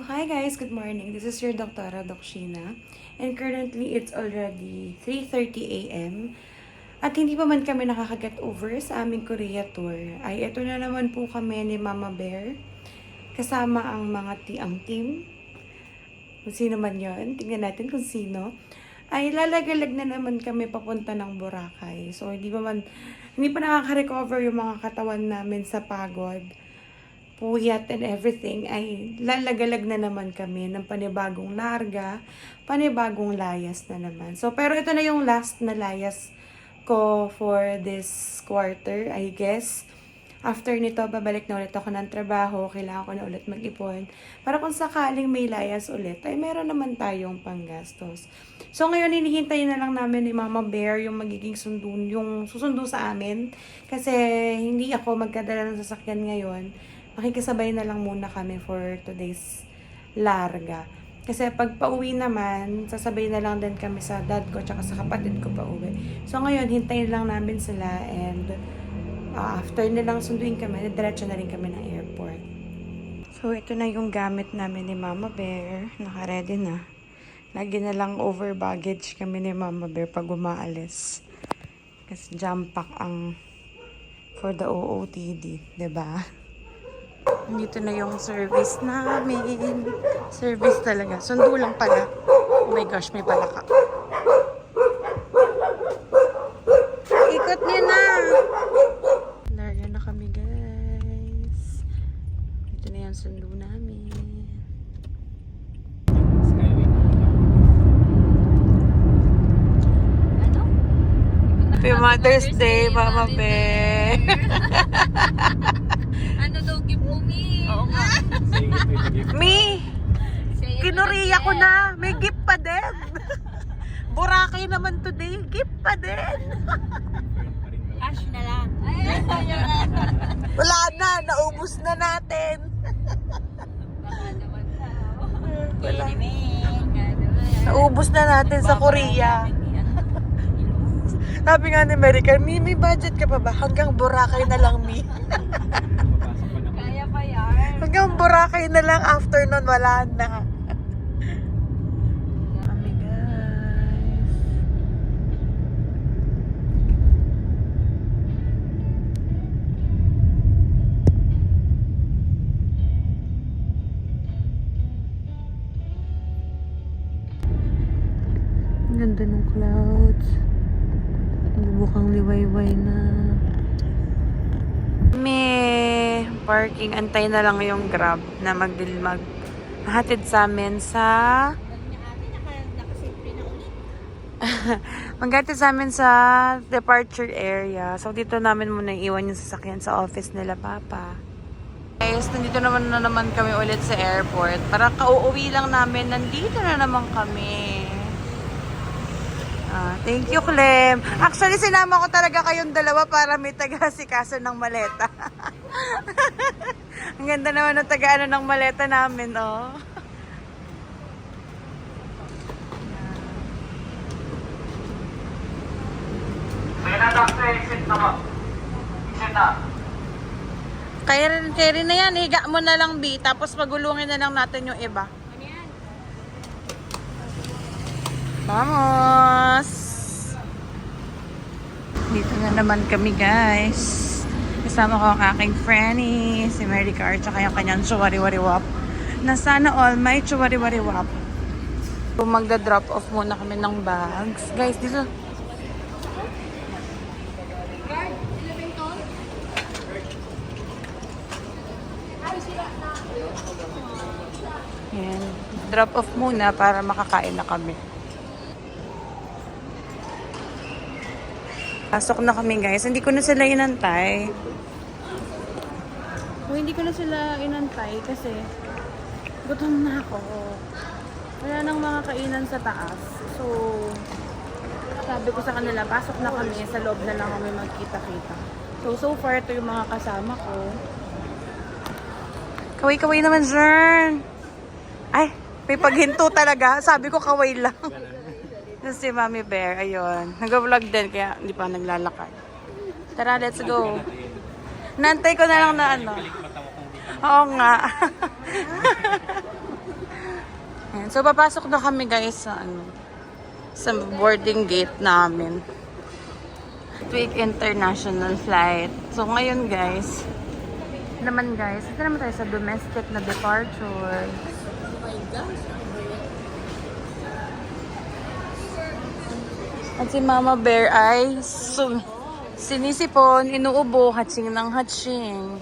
Hi guys, good morning. This is your Dr. Dokshina and currently it's already 3:30 a.m. At hindi pa man kami nakaka-get over sa aming Korea tour. Ay ito na naman po kami ni Mama Bear kasama ang ang team. Kung sino man yon, tingnan natin kung sino. Ay lalagalag na naman kami papunta ng Boracay. So hindi pa nakaka-recover yung mga katawan namin sa pagod, puyat and everything, ay lalagalag na naman kami ng panibagong larga, panibagong layas na naman. So, pero ito na yung last na layas ko for this quarter, I guess. After nito, babalik na ulit ako ng trabaho, kailangan ko na ulit mag-ipon. Para kung sakaling may layas ulit, ay meron naman tayong panggastos. So, ngayon, hinihintay na lang namin ni Mama Bear yung magiging yung susundo sa amin. Kasi hindi ako magkadala ng sasakyan ngayon. Makikisabay na lang muna kami for today's larga. Kasi pag pauwi naman, sasabay na lang din kami sa dad ko tsaka sa kapatid ko pauwi. So ngayon, hintayin lang namin sila and after nilang sunduin kami, diretso na rin kami ng airport. So ito na yung gamit namin ni Mama Bear. Naka-ready na. Lagi na lang over baggage kami ni Mama Bear pag umaalis. Kasi jam pack ang for the OOTD, 'di ba? Dito na yung service namin. Service talaga. Sundo lang pala. Oh my gosh, may palaka. Ikot niya na. Larga na kami, guys. Dito na yung sundo namin. Happy Mother's Day, Mama Bear. Ano daw gift mo, Mi? Oo nga. Mi, kinuriya ko na. May gift pa din. Boracay naman today. Gift pa din. Cash na lang. Ay, Wala na. Naubos na natin. baka naman tao. Wala. Naubos Naubos na natin sa Korea. Sabi nga ni American, may budget ka pa ba? Hanggang Boracay na lang, Mi. Kaya pa yan. Hanggang Boracay na lang. After nun, wala na. Kami, guys. Ang ganda ng clouds. Bubukang liwayway na. May parking. Antay na lang yung Grab na maghatid sa amin sa maghatid sa amin sa departure area. So dito namin muna iwan yung sasakyan sa office nila Papa. Guys, nandito na naman kami ulit sa airport. Para kauuwi lang namin, nandito na naman kami. Thank you, Clem. Actually, sinama ko talaga kayong dalawa para may taga-asikaso ng maleta. Ang ganda naman ng taga-ano ng maleta namin, oh. Kaya rin na yan, higa mo na lang, B. Tapos pagulungin na lang natin yung iba. Vamos! Dito na naman kami, guys. Kasama ko ang aking Franny, si Mary Car, tsaka yung kanyang chuwari-wari-wap. Na sana all may chuwari-wari-wap. So, magda-drop off muna kami ng bags. Guys, dito. Yan. Drop off muna para makakain na kami. Pasok na kami, guys. Hindi ko na sila inantay. Hindi ko na sila inantay kasi gutom na ako. Wala nang mga kainan sa taas. So, sabi ko sa kanila, pasok na kami. Sa loob na lang kami magkita-kita. So far, ito yung mga kasama ko. Kaway-kaway naman, Zern. Ay, may paghinto talaga. Sabi ko, kaway lang. Si Mami Bear, ayun. Nag-vlog din, kaya hindi pa naglalakad. Tara, let's go. Nantay ko na lang na ano. Oo nga. Ayan. So, papasok na kami guys sa sa boarding gate namin. Tweak International Flight. So, ngayon guys, ito naman tayo sa domestic na departure. Oh my gosh. At si Mama Bear ay sinisipon, inuubo, hatsing ng hatsing.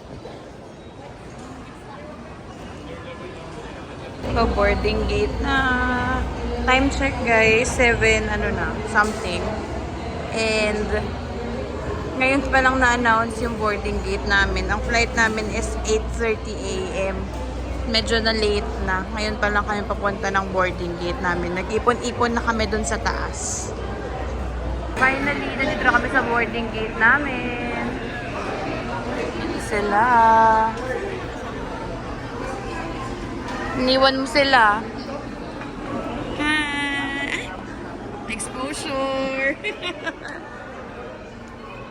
So, boarding gate na. Time check guys, 7 something. And ngayon pa lang na-announce yung boarding gate namin. Ang flight namin is 8:30 AM. Medyo na late na. Ngayon pa lang kami papunta ng boarding gate namin. Nag-ipon-ipon na kami dun sa taas. Finally, nandito na kami sa boarding gate namin. Sila. Iniwan mo sila. Hi! Exposure!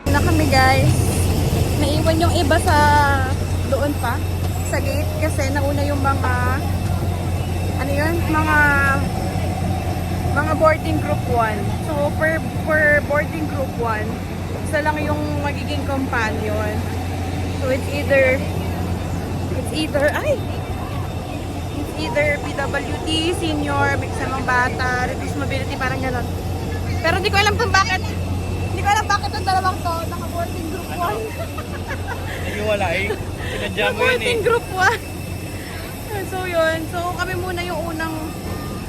Na kami guys. Naiwan yung iba sa doon pa. Sa gate kasi nauna yung mga mga boarding group 1. So, per boarding group 1, isa lang yung magiging companion. So, it's either PWD, senior, may kasamang bata, reduced mobility, parang gano'n. Pero hindi ko alam bakit ang dalawang to, naka-boarding group 1. Naghiwalay. Pinadya mo yun eh. Boarding group 1. So, yun. So, kami muna yung unang,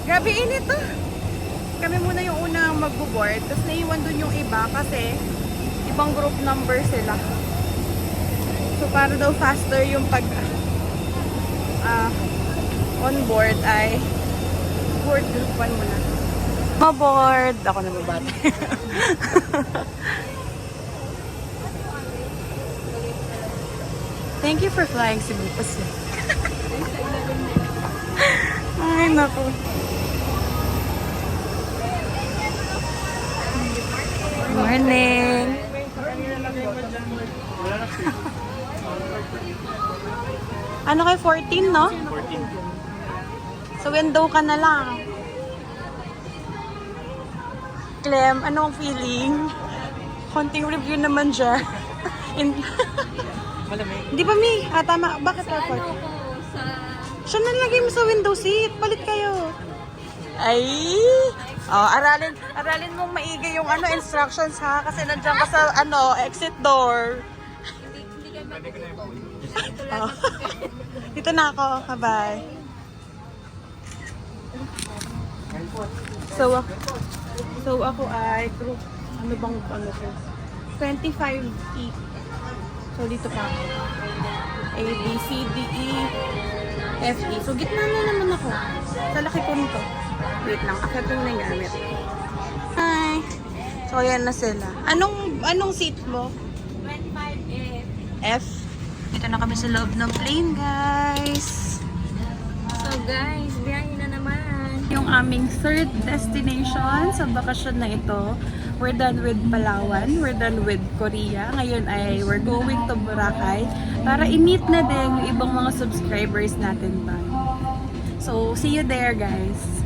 grabe init ah. Kami muna yung unang magbo-board. Tapos naiwan dun yung iba kasi ibang group number sila. So para daw faster yung pag on board ay board group 1 muna. Maboard! Ako na babata. Thank you for flying Cebu Pacific. Ay, naku. Morning! Ano kay 14, no? 14. So, window ka na lang. Clem, anong feeling? Konting review naman siya. Malamig. Hindi ba, Mi? Ah, tama. Bakit Sa ako? ano ko, sa... Siya nalagay mo sa window seat. Palit kayo. Ay! Oh, aralin mong maigi yung instructions ha kasi nandiyan ka sa exit door. Hindi kayo magpupunta. Oh. Dito na ako. Bye-bye. So ako ay group ko? 25E. So dito pa ako. A, B, C, D, E, F, E. So gitna na naman ako. Sa laki ko nito. Wait lang, akit ko na yung gamit. Hi! So, ayan na sila. Anong seat mo? 25F. F. Dito na kami sa loob ng plane, guys. So guys, biyahe na naman. Yung aming third destination sa bakasyon na ito. We're done with Palawan. We're done with korea. Ngayon ay we're going to Boracay para i-meet na din yung ibang mga subscribers natin ba. So, see you there, guys.